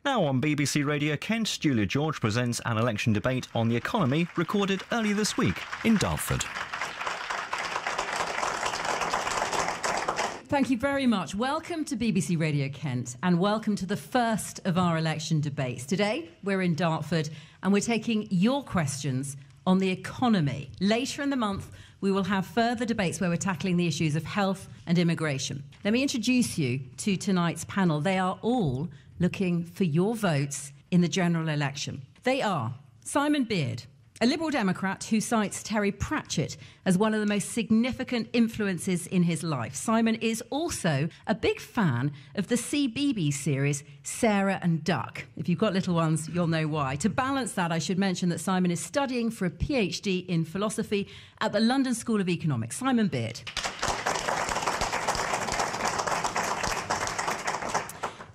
Now on BBC Radio Kent, Julia George presents an election debate on the economy recorded earlier this week in Dartford. Thank you very much. Welcome to BBC Radio Kent and welcome to the first of our election debates. Today we're in Dartford and we're taking your questions on the economy. Later in the month we will have further debates where we're tackling the issues of health and immigration. Let me introduce you to tonight's panel. They are all looking for your votes in the general election. They are Simon Beard, a Liberal Democrat who cites Terry Pratchett as one of the most significant influences in his life. Simon is also a big fan of the CBeebies series Sarah and Duck. If you've got little ones, you'll know why. To balance that, I should mention that Simon is studying for a PhD in philosophy at the London School of Economics. Simon Beard.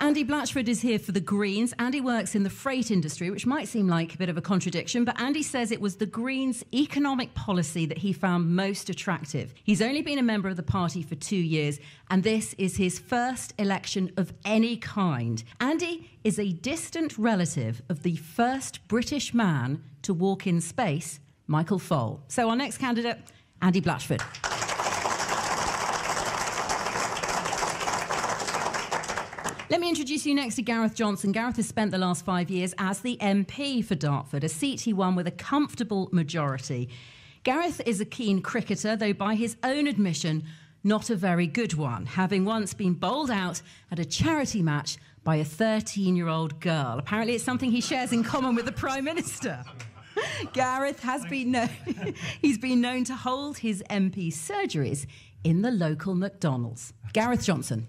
Andy Blatchford is here for the Greens. Andy works in the freight industry, which might seem like a bit of a contradiction, but Andy says it was the Greens' economic policy that he found most attractive. He's only been a member of the party for 2 years, and this is his first election of any kind. Andy is a distant relative of the first British man to walk in space, Michael Foale. So our next candidate, Andy Blatchford. Let me introduce you next to Gareth Johnson. Gareth has spent the last 5 years as the MP for Dartford, a seat he won with a comfortable majority. Gareth is a keen cricketer, though by his own admission, not a very good one, having once been bowled out at a charity match by a 13-year-old girl. Apparently it's something he shares in common with the Prime Minister. Gareth has been known, he's been known to hold his MP surgeries in the local McDonald's. Gareth Johnson.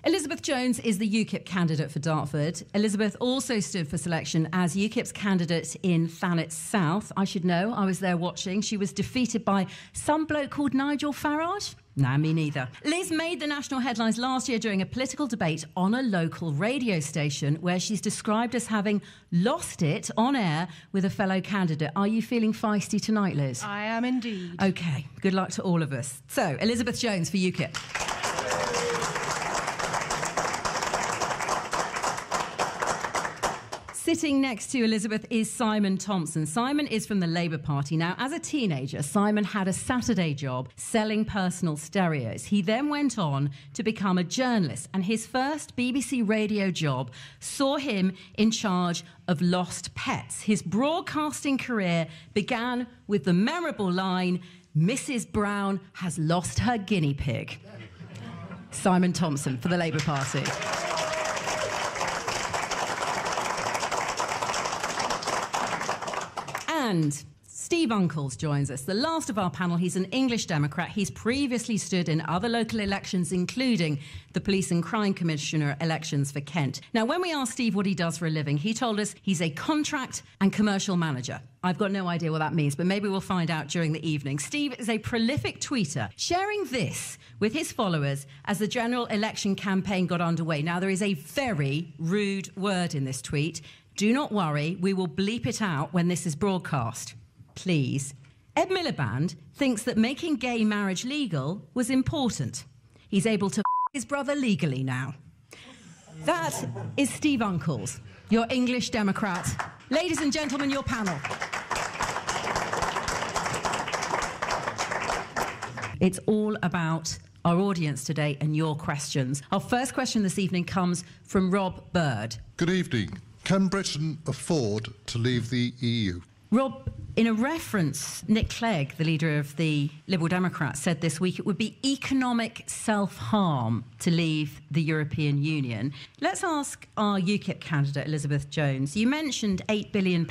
Elizabeth Jones is the Ukip candidate for Dartford. Elizabeth also stood for selection as Ukip's candidate in Thanet South. I should know, I was there watching. She was defeated by some bloke called Nigel Farage. Nah, me neither. Liz made the national headlines last year during a political debate on a local radio station where she's described as having lost it on air with a fellow candidate. Are you feeling feisty tonight, Liz? I am indeed. OK, good luck to all of us. So, Elizabeth Jones for Ukip. Sitting next to Elizabeth is Simon Thompson. Simon is from the Labour Party. Now, as a teenager, Simon had a Saturday job selling personal stereos. He then went on to become a journalist, and his first BBC radio job saw him in charge of lost pets. His broadcasting career began with the memorable line, "Mrs. Brown has lost her guinea pig." Simon Thompson for the Labour Party. And Steve Uncles joins us, the last of our panel. He's an English Democrat. He's previously stood in other local elections, including the Police and Crime Commissioner elections for Kent. Now, when we asked Steve what he does for a living, he told us he's a contract and commercial manager. I've got no idea what that means, but maybe we'll find out during the evening. Steve is a prolific tweeter, sharing this with his followers as the general election campaign got underway. Now, there is a very rude word in this tweet. Do not worry, we will bleep it out when this is broadcast. Please. Ed Miliband thinks that making gay marriage legal was important. He's able to his brother legally now. That is Steve Uncles, your English Democrat. Ladies and gentlemen, your panel. It's all about our audience today and your questions. Our first question this evening comes from Rob Bird. Good evening. Can Britain afford to leave the EU? Rob, in a reference, Nick Clegg, the leader of the Liberal Democrats, said this week it would be economic self-harm to leave the European Union. Let's ask our UKIP candidate, Elizabeth Jones. You mentioned £8 billion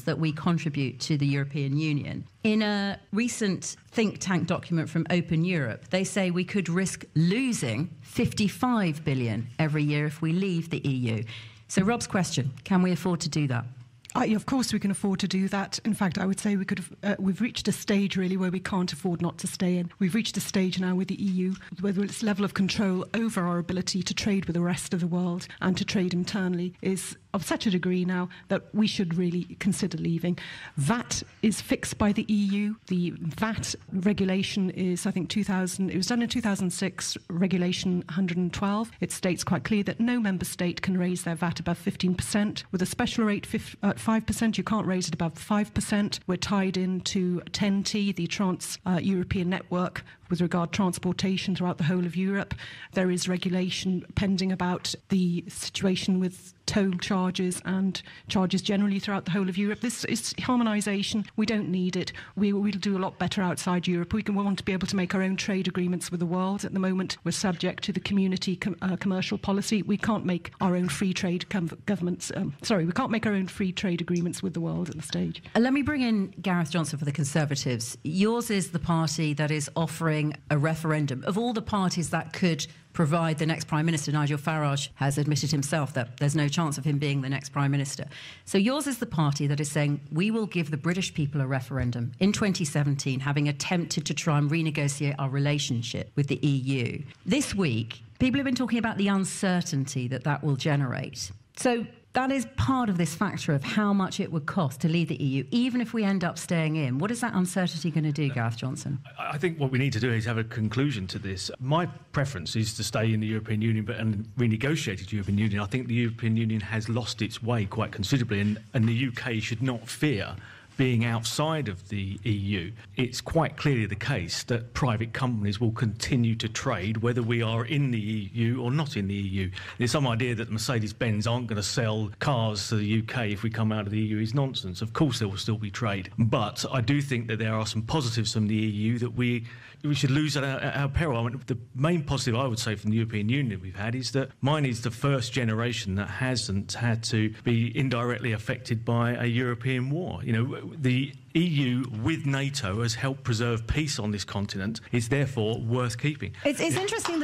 that we contribute to the European Union. In a recent think tank document from Open Europe, they say we could risk losing £55 billion every year if we leave the EU. So Rob's question, can we afford to do that? Of course we can afford to do that. In fact, I would say we've reached a stage really where we can't afford not to stay in. We've reached a stage now with the EU where its level of control over our ability to trade with the rest of the world and to trade internally is of such a degree now that we should really consider leaving. VAT is fixed by the EU. The VAT regulation is, I think, it was done in 2006, Regulation 112. It states quite clearly that no member state can raise their VAT above 15%. With a special rate 5%, you can't raise it above 5%. We're tied into TEN-T, the Trans-European Network, with regard to transportation throughout the whole of Europe. There is regulation pending about the situation with toll charges and charges generally throughout the whole of Europe. This is harmonisation. We don't need it. We'll do a lot better outside Europe. We want to be able to make our own trade agreements with the world. At the moment, we're subject to the community commercial policy. We can't make our own free trade we can't make our own free trade agreements with the world at this stage. Let me bring in Gareth Johnson for the Conservatives. Yours is the party that is offering a referendum. Of all the parties that could provide the next Prime Minister, Nigel Farage has admitted himself that there's no chance of him being the next Prime Minister. So yours is the party that is saying, we will give the British people a referendum in 2017, having attempted to try and renegotiate our relationship with the EU. This week, people have been talking about the uncertainty that will generate. So that is part of this factor of how much it would cost to leave the EU, even if we end up staying in. What is that uncertainty going to do, Gareth Johnson? I think what we need to do is have a conclusion to this. My preference is to stay in the European Union and renegotiate the European Union. I think the European Union has lost its way quite considerably, and the UK should not fear being outside of the EU. It's quite clearly the case that private companies will continue to trade whether we are in the EU or not in the EU. There's some idea that Mercedes-Benz aren't going to sell cars to the UK if we come out of the EU is nonsense. Of course there will still be trade. But I do think that there are some positives from the EU that we should lose at our peril. I mean, the main positive I would say from the European Union we've had is that mine is the first generation that hasn't had to be indirectly affected by a European war. You know, the EU with NATO has helped preserve peace on this continent. It's therefore worth keeping. It's interesting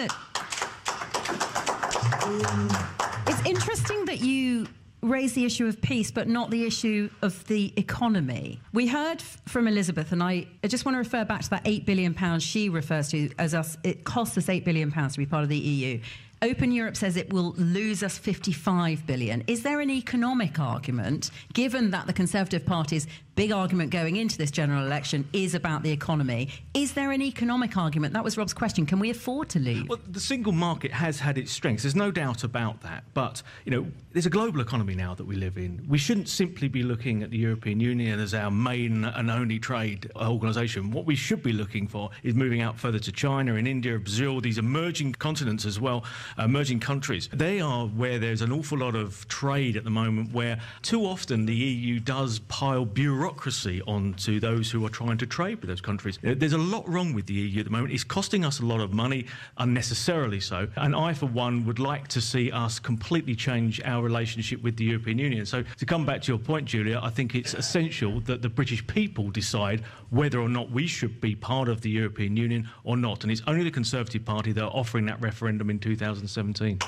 that you raise the issue of peace, but not the issue of the economy. We heard from Elizabeth, and I just want to refer back to that £8 billion she refers to as us. It costs us £8 billion to be part of the EU. Open Europe says it will lose us $55 billion. Is there an economic argument, given that the Conservative Party's big argument going into this general election is about the economy? Is there an economic argument? That was Rob's question. Can we afford to leave? Well, the single market has had its strengths. There's no doubt about that. But, you know, there's a global economy now that we live in. We shouldn't simply be looking at the European Union as our main and only trade organisation. What we should be looking for is moving out further to China and India, Brazil, these emerging continents as well, emerging countries. They are where there's an awful lot of trade at the moment, where too often the EU does pile bureaucracy onto those who are trying to trade with those countries. There's a lot wrong with the EU at the moment. It's costing us a lot of money, unnecessarily so. And I, for one, would like to see us completely change our relationship with the European Union. So to come back to your point, Julia, I think it's essential that the British people decide whether or not we should be part of the European Union or not. And it's only the Conservative Party that are offering that referendum in 2017.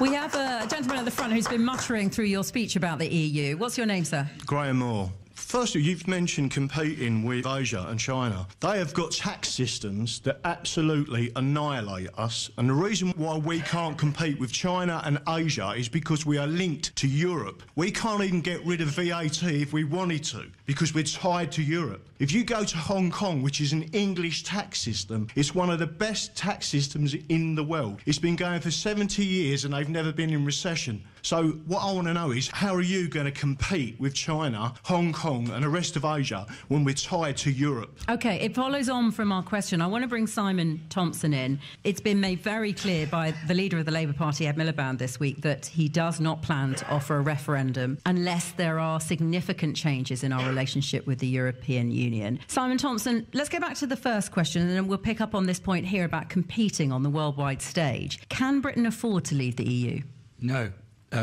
We have a gentleman at the front who's been muttering through your speech about the EU. What's your name, sir? Graham Moore. Firstly, you've mentioned competing with Asia and China. They have got tax systems that absolutely annihilate us. And the reason why we can't compete with China and Asia is because we are linked to Europe. We can't even get rid of VAT if we wanted to, because we're tied to Europe. If you go to Hong Kong, which is an English tax system, it's one of the best tax systems in the world. It's been going for 70 years and they've never been in recession. So what I want to know is, how are you going to compete with China, Hong Kong and the rest of Asia when we're tied to Europe? OK, it follows on from our question. I want to bring Simon Thompson in. It's been made very clear by the leader of the Labour Party, Ed Miliband, this week that he does not plan to offer a referendum unless there are significant changes in our relationship with the European Union. Simon Thompson, let's go back to the first question and then we'll pick up on this point here about competing on the worldwide stage. Can Britain afford to leave the EU? No.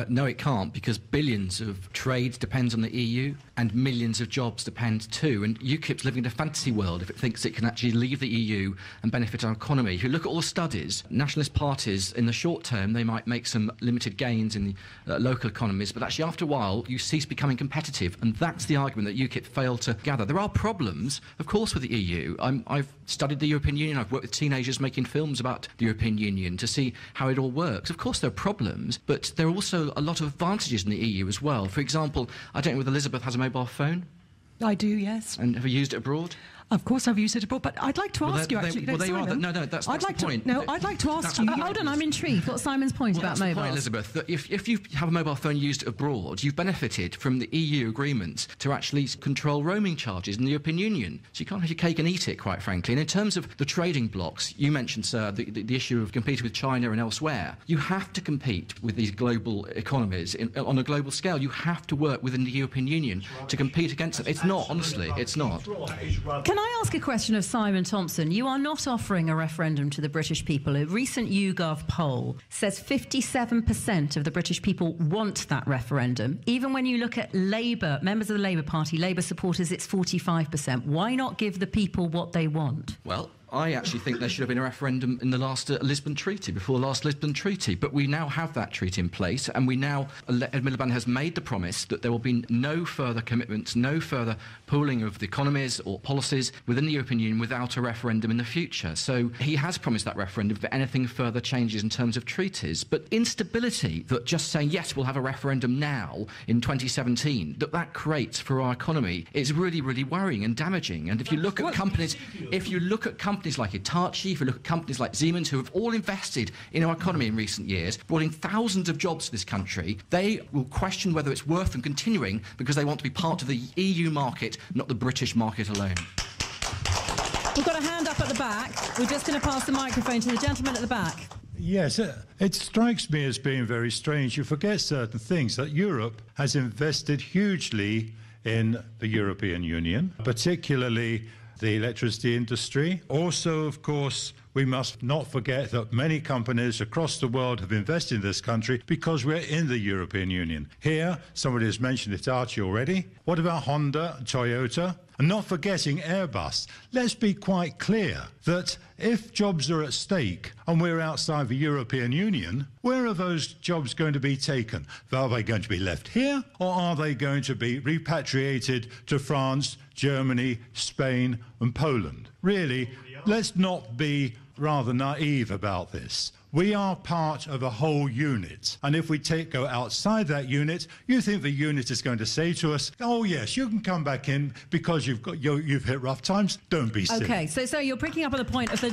No, it can't, because billions of trade depends on the EU, and millions of jobs depend too. And UKIP's living in a fantasy world if it thinks it can actually leave the EU and benefit our economy. If you look at all the studies, nationalist parties, in the short term, they might make some limited gains in the local economies, but actually after a while, you cease becoming competitive. And that's the argument that UKIP failed to gather. There are problems, of course, with the EU. I've studied the European Union. I've worked with teenagers making films about the European Union to see how it all works. Of course, there are problems, but there are also a lot of advantages in the EU as well. For example, I don't know whether Elizabeth has a mobile phone. I do, yes. And have you used it abroad? Of course I've used it abroad, but I'd like to ask you, actually. Well, there you are. No, that's the point. I'd like to ask you... Hold on, I'm intrigued. What's Simon's point about mobiles? Point, Elizabeth, that if you have a mobile phone used abroad, you've benefited from the EU agreements to actually control roaming charges in the European Union. So you can't have your cake and eat it, quite frankly. And in terms of the trading blocks, you mentioned, sir, the issue of competing with China and elsewhere. You have to compete with these global economies on a global scale. You have to work within the European Union to compete against them. It's not, honestly, it's not. Can I ask a question of Simon Thompson? You are not offering a referendum to the British people. A recent YouGov poll says 57% of the British people want that referendum. Even when you look at Labour, members of the Labour Party, Labour supporters, it's 45%. Why not give the people what they want? Well, I actually think there should have been a referendum in the last Lisbon Treaty, before the last Lisbon Treaty. But we now have that treaty in place, and we now, Ed Miliband has made the promise that there will be no further commitments, no further pooling of the economies or policies within the European Union without a referendum in the future. So he has promised that referendum if anything further changes in terms of treaties. But instability, that just saying, yes, we'll have a referendum now in 2017, that creates for our economy, is really, really worrying and damaging. And if you look at companies like Hitachi, if you look at companies like Siemens, who have all invested in our economy in recent years, brought in thousands of jobs to this country, they will question whether it's worth them continuing because they want to be part of the EU market, not the British market alone. We've got a hand up at the back. We're just going to pass the microphone to the gentleman at the back. Yes, it strikes me as being very strange. You forget certain things, that Europe has invested hugely in the European Union, particularly the electricity industry. Also, of course, we must not forget that many companies across the world have invested in this country because we're in the European Union. Here, somebody has mentioned Hitachi already. What about Honda, Toyota? And not forgetting Airbus. Let's be quite clear that if jobs are at stake and we're outside the European Union, where are those jobs going to be taken? Are they going to be left here, or are they going to be repatriated to France, Germany, Spain and Poland? Really, let's not be rather naive about this. We are part of a whole unit, and if we go outside that unit, you think the unit is going to say to us, oh yes, you can come back in because you've hit rough times. Don't be silly. Okay, so you're picking up on the point of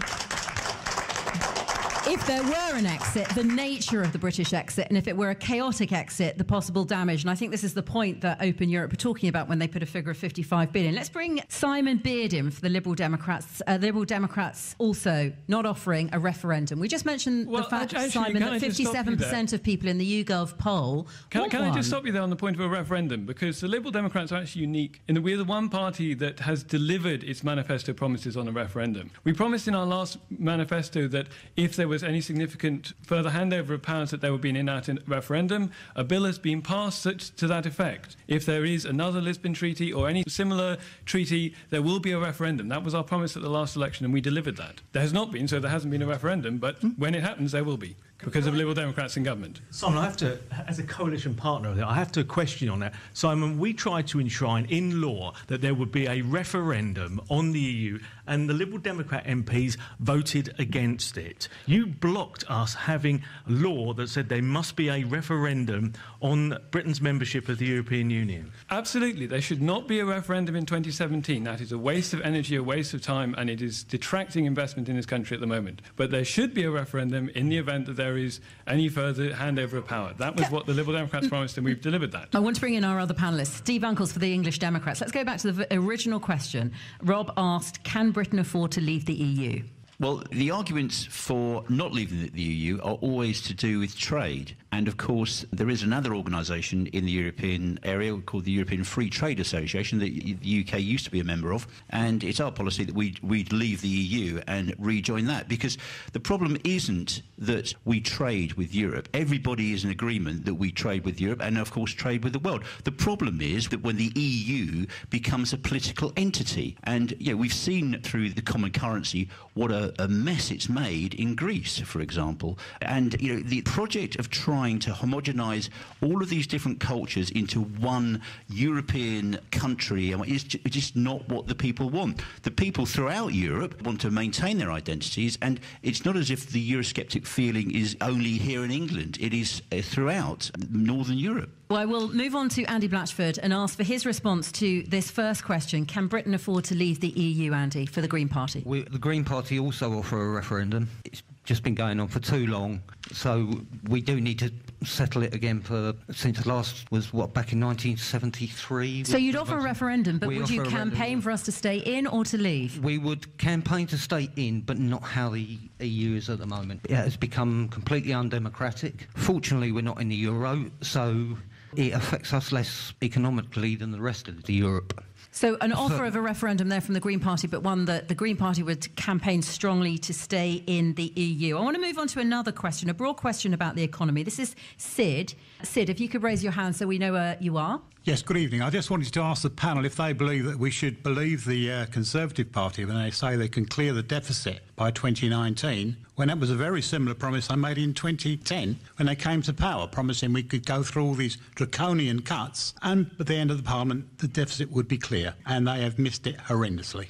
if there were an exit, the nature of the British exit, and if it were a chaotic exit, the possible damage. And I think this is the point that Open Europe were talking about when they put a figure of 55 billion. Let's bring Simon Beard in for the Liberal Democrats. Liberal Democrats also not offering a referendum. We just mentioned the fact, Simon, that 57% of people in the YouGov poll Can I just stop you there on the point of a referendum? Because the Liberal Democrats are actually unique in that we're the one party that has delivered its manifesto promises on a referendum. We promised in our last manifesto that if there was any significant further handover of powers, that there would be an in-out referendum. A bill has been passed to that effect. If there is another Lisbon Treaty or any similar treaty, there will be a referendum. That was our promise at the last election, and we delivered that. There has not been, so there hasn't been a referendum, but when it happens, there will be, because of Liberal Democrats in government. Simon, I have to, as a coalition partner, I have to question on that. Simon, we tried to enshrine in law that there would be a referendum on the EU, and the Liberal Democrat MPs voted against it. You blocked us having a law that said there must be a referendum on Britain's membership of the European Union. Absolutely. There should not be a referendum in 2017. That is a waste of energy, a waste of time, and it is detracting investment in this country at the moment. But there should be a referendum in the event that there is any further handover of power. That was what the Liberal Democrats promised, and we've delivered that. I want to bring in our other panellists. Steve Uncles for the English Democrats. Let's go back to the original question. Rob asked, can Britain afford to leave the EU? Well, the arguments for not leaving the EU are always to do with trade. And, of course, there is another organisation in the European area called the European Free Trade Association that the UK used to be a member of. And it's our policy that we'd leave the EU and rejoin that. Because the problem isn't that we trade with Europe. Everybody is in agreement that we trade with Europe and, of course, trade with the world. The problem is that when the EU becomes a political entity. And, we've seen through the common currency what a mess it's made in Greece, for example. And, the project of trying to homogenise all of these different cultures into one European country is just not what the people want. The people throughout Europe want to maintain their identities, and it's not as if the Eurosceptic feeling is only here in England. It is throughout Northern Europe. Well, I will move on to Andy Blatchford and ask for his response to this first question. Can Britain afford to leave the EU, Andy, for the Green Party? The Green Party also offer a referendum. It's just been going on for too long, so we do need to settle it again since the last was, back in 1973. So you'd offer a referendum, but would you campaign for us to stay in or to leave? We would campaign to stay in, but not how the EU is at the moment. It has become completely undemocratic. Fortunately, we're not in the Euro, so it affects us less economically than the rest of Europe. So an offer of a referendum there from the Green Party, but one that the Green Party would campaign strongly to stay in the EU. I want to move on to another question, a broad question about the economy. This is Sid. Sid, if you could raise your hand so we know where you are. Yes, good evening. I just wanted to ask the panel if they believe that we should believe the Conservative Party when they say they can clear the deficit by 2019, when that was a very similar promise they made in 2010 when they came to power, promising we could go through all these draconian cuts and at the end of the Parliament the deficit would be clear, and they have missed it horrendously.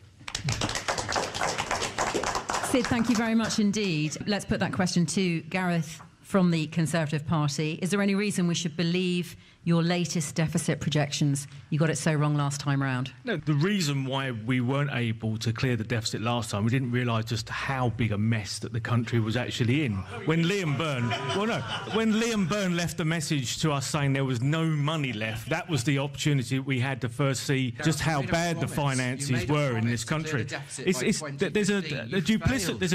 Sid, thank you very much indeed. Let's put that question to Gareth from the Conservative Party. Is there any reason we should believe your latest deficit projections? You got it so wrong last time round. No, the reason why we weren't able to clear the deficit last time, we didn't realise just how big a mess that the country was actually in. When Liam Byrne left a message to us saying there was no money left, that was the opportunity we had to first see just how bad the finances were in this country. There's a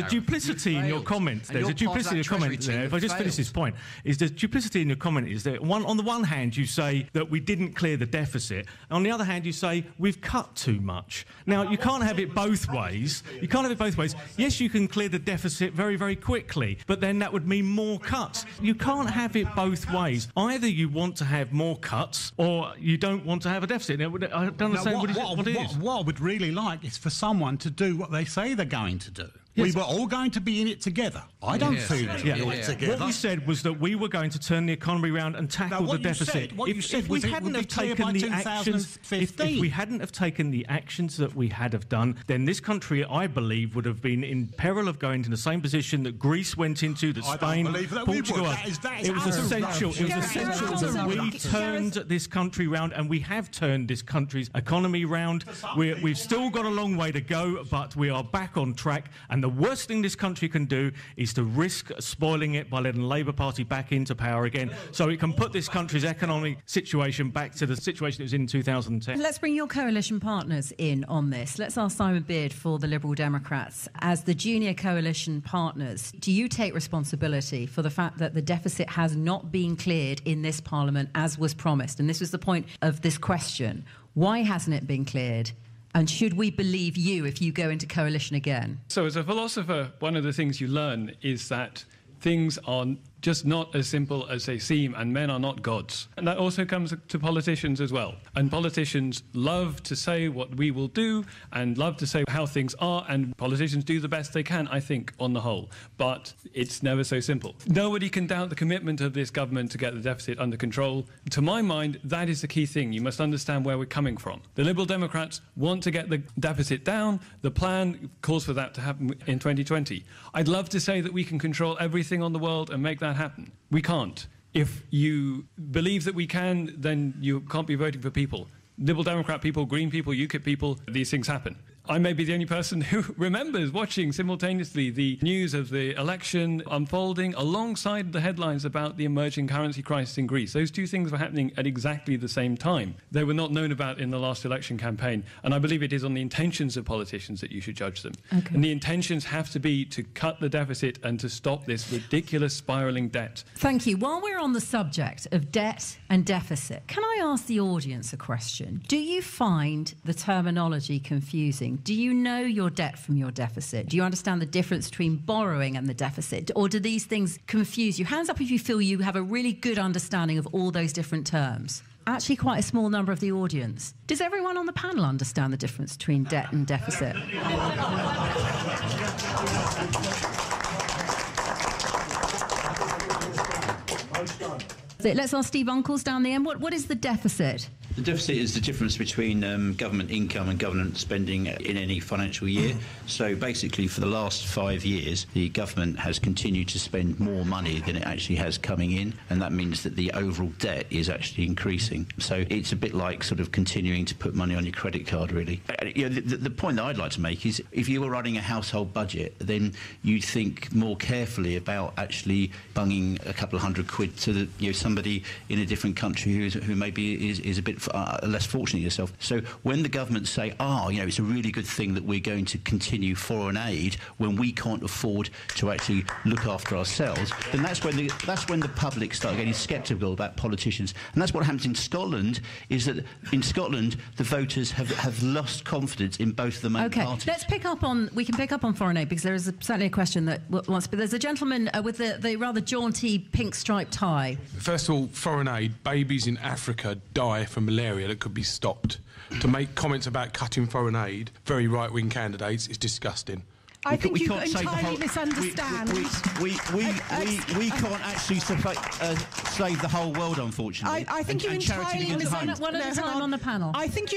duplicity in your comment. There's a duplicity in your comment there. If I just finish this point, is the duplicity in your comment is that on the one hand you say that we didn't clear the deficit, and on the other hand you say we've cut too much. Now, you can't have it both ways. You can't have it both ways. Yes, you can clear the deficit very, very quickly, but then that would mean more cuts. You can't have it both ways. Either you want to have more cuts or you don't want to have a deficit. I don't understand what it is. What I would really like is for someone to do what they say they're going to do. Yes. We were all going to be in it together. I don't feel it together. What we said was that we were going to turn the economy around and tackle the deficit. If we hadn't have taken the actions, if we hadn't have taken the actions that we had have done, then this country, I believe, would have been in peril of going to the same position that Greece went into, that Spain, Portugal. It was essential. It was essential that we turned this country round, and we have turned this country's economy round. We've still got a long way to go, but we are back on track. And the worst thing this country can do is to risk spoiling it by letting the Labour Party back into power again, so it can put this country's economic situation back to the situation it was in 2010. Let's bring your coalition partners in on this. Let's ask Simon Beard for the Liberal Democrats. As the junior coalition partners, do you take responsibility for the fact that the deficit has not been cleared in this Parliament as was promised? And this was the point of this question. Why hasn't it been cleared? And should we believe you if you go into coalition again? So as a philosopher, one of the things you learn is that things are just not as simple as they seem, and men are not gods. And that also comes to politicians as well. And politicians love to say what we will do and love to say how things are, and politicians do the best they can, I think, on the whole. But it's never so simple. Nobody can doubt the commitment of this government to get the deficit under control. To my mind, that is the key thing. You must understand where we're coming from. The Liberal Democrats want to get the deficit down. The plan calls for that to happen in 2020. I'd love to say that we can control everything on the world and make that happen. We can't. If you believe that we can, then you can't be voting for people. Liberal Democrat people, Green people, Ukip people, these things happen. I may be the only person who remembers watching simultaneously the news of the election unfolding alongside the headlines about the emerging currency crisis in Greece. Those two things were happening at exactly the same time. They were not known about in the last election campaign, and I believe it is on the intentions of politicians that you should judge them. Okay. And the intentions have to be to cut the deficit and to stop this ridiculous spiralling debt. Thank you. While we're on the subject of debt and deficit, can I ask the audience a question? Do you find the terminology confusing? Do you know your debt from your deficit? Do you understand the difference between borrowing and the deficit? Or do these things confuse you? Hands up if you feel you have a really good understanding of all those different terms. Actually, quite a small number of the audience. Does everyone on the panel understand the difference between debt and deficit? Let's ask Steve Uncles down the end. What is the deficit? The deficit is the difference between government income and government spending in any financial year. So basically, for the last 5 years, the government has continued to spend more money than it actually has coming in, and that means that the overall debt is actually increasing. So it's a bit like sort of continuing to put money on your credit card, really. The point that I'd like to make is if you were running a household budget, then you'd think more carefully about actually bunging a couple of £100 to somebody in a different country who maybe is a bit less fortunate yourself. So when the government say, it's a really good thing that we're going to continue foreign aid when we can't afford to actually look after ourselves, then that's when the public start getting sceptical about politicians. And that's what happens in Scotland, is that in Scotland the voters have lost confidence in both the main parties. Let's pick up on foreign aid, because there is certainly a question that wants to be. There's a gentleman with the rather jaunty pink striped tie. First of all, foreign aid, babies in Africa die from malaria that could be stopped. To make comments about cutting foreign aid, very right-wing candidates, is disgusting. I think you entirely misunderstand. We can't actually save the whole world, unfortunately. I think you entirely misunderstand. One at a time on the panel. I think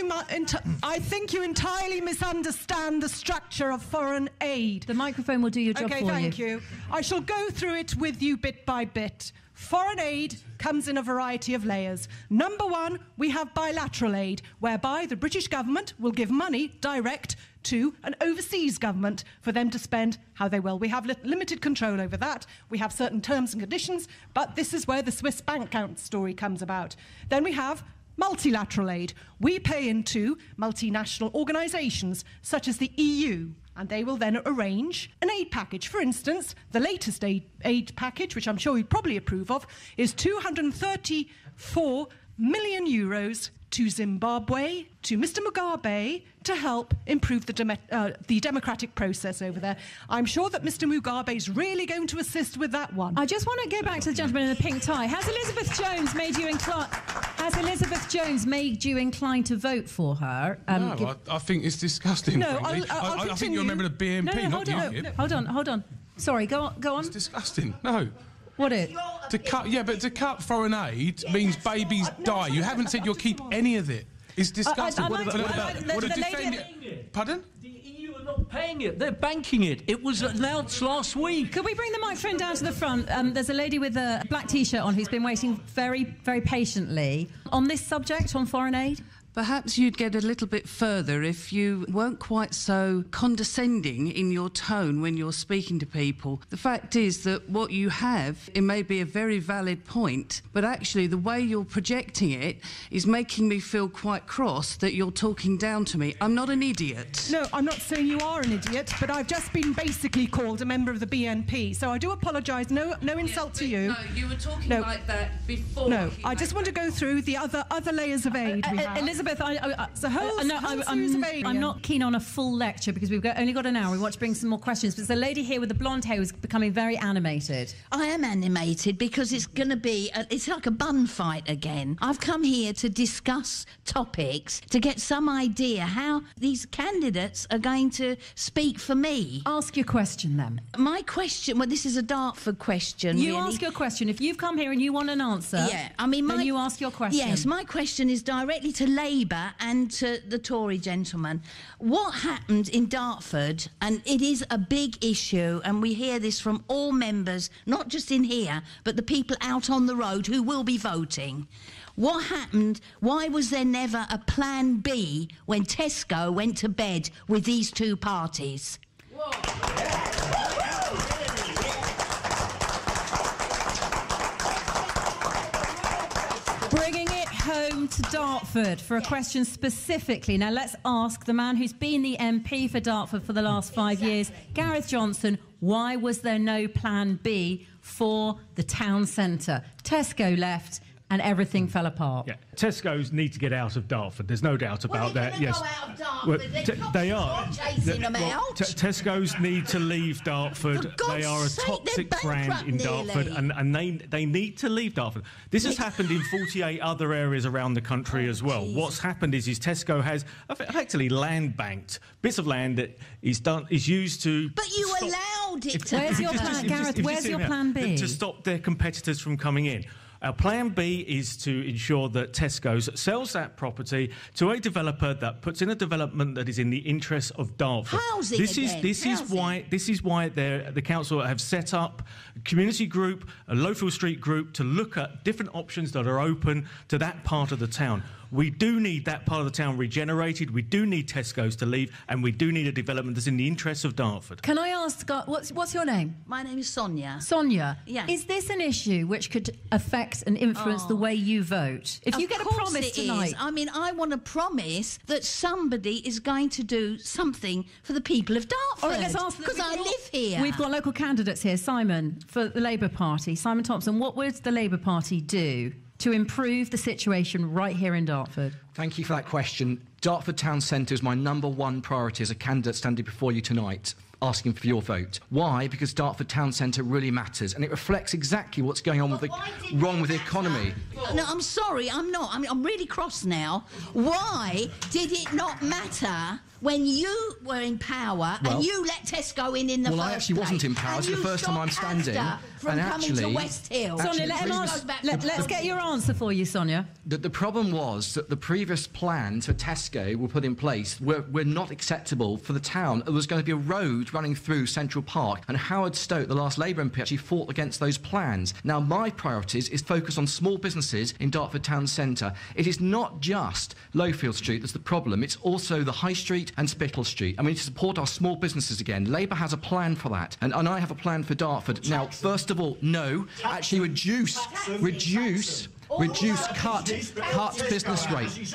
you entirely misunderstand the structure of foreign aid. The microphone will do your job for you. Okay, thank you. I shall go through it with you bit by bit. Foreign aid comes in a variety of layers. Number one, we have bilateral aid, whereby the British government will give money direct to an overseas government for them to spend how they will. We have limited control over that. We have certain terms and conditions, but this is where the Swiss bank account story comes about. Then we have multilateral aid. We pay into multinational organisations such as the EU, and they will then arrange an aid package. For instance, the latest aid package, which I'm sure you'd probably approve of, is €234 million to Zimbabwe, to Mr Mugabe, to help improve the democratic process over there. I'm sure that Mr Mugabe's really going to assist with that one. I just want to go back to the gentleman in the pink tie. Has Elizabeth Jones made you inclined to vote for her? No, I think it's disgusting. No, I think you're a member of the BNP, not the UKIP. Hold on. Sorry, go on. It's disgusting. No. What is? To cut foreign aid means babies die. You haven't said you'll keep any of it. It's disgusting. Pardon? The EU are not paying it. They're banking it. It was announced last week. Could we bring the microphone down to the front? There's a lady with a black T-shirt on who's been waiting very, very patiently on this subject, on foreign aid. Perhaps you'd get a little bit further if you weren't quite so condescending in your tone when you're speaking to people. The fact is that what you have, it may be a very valid point, but actually the way you're projecting it is making me feel quite cross that you're talking down to me. I'm not an idiot. No, I'm not saying you are an idiot, but I've just been basically called a member of the BNP, so I do apologise. No insult to you. No, you were talking like that before. No, I just want to go through the other layers of aid we have. Elizabeth, I'm not keen on a full lecture because we've only got an hour. We want to bring some more questions. But there's a lady here with the blonde hair who's becoming very animated. I am animated because it's going to be... it's like a bun fight again. I've come here to discuss topics, to get some idea how these candidates are going to speak for me. Ask your question, then. My question... Well, this is a Dartford question, You ask your question. If you've come here and you want an answer, yeah, I mean, then you ask your question. Yes, my question is directly to Labour Labour and to the Tory gentleman. What happened in Dartford, and it is a big issue, and we hear this from all members, not just in here, but the people out on the road who will be voting. What happened? Why was there never a plan B when Tesco went to bed with these two parties? Bringing it home to Dartford for a question specifically. Now let's ask the man who's been the MP for Dartford for the last 5 years, Gareth Johnson, why was there no plan B for the town centre? Tesco left and everything fell apart. Yeah, Tesco's need to get out of Dartford. There's no doubt about that. Yes, go out of Dartford. They are Chasing them out. Tesco's need to leave Dartford. They are a toxic brand in Dartford, and they need to leave Dartford. This has happened in 48 other areas around the country as well. What's happened is Tesco has effectively land banked bits of land that is used to. But you allowed it. Where's your plan, Gareth? Where's your plan B? To stop their competitors from coming in. Our plan B is to ensure that Tesco's sells that property to a developer that puts in a development that is in the interest of Dartford. Housing This again. is why the council have set up a community group, a Lowfield Street group, to look at different options that are open to that part of the town. We do need that part of the town regenerated. We do need Tesco's to leave, and we do need a development that's in the interests of Dartford. Can I ask, what's your name? My name is Sonia. Sonia. Yeah. Is this an issue which could affect and influence the way you vote? If you get a promise tonight. I mean, I want a promise that somebody is going to do something for the people of Dartford. All right, let's ask because I live here. We've got local candidates here. Simon, for the Labour Party. Simon Thompson, what would the Labour Party do to improve the situation right here in Dartford? Thank you for that question. Dartford Town Centre is my #1 priority as a candidate standing before you tonight, asking for your vote. Why? Because Dartford Town Centre really matters, and it reflects exactly what's going on wrong with the economy. No, I'm sorry, I'm not. I mean, I'm really cross now. Why did it not matter when you were in power and you let Tesco in the first place? Well, I actually wasn't in power. It's the first time I'm standing. From coming to West Hill. Sonia, let's get your answer for you, Sonia. The problem was that the previous plans for Tesco were put in place were not acceptable for the town. There was going to be a road running through Central Park, and Howard Stoke, the last Labour MP, actually fought against those plans. Now, my priorities is focus on small businesses in Dartford Town Centre. It is not just Lowfield Street that's the problem. It's also the High Street and Spittal Street. And we need to support our small businesses again. Labour has a plan for that, and I have a plan for Dartford. Now, first of all, no, actually reduce, cut business rates.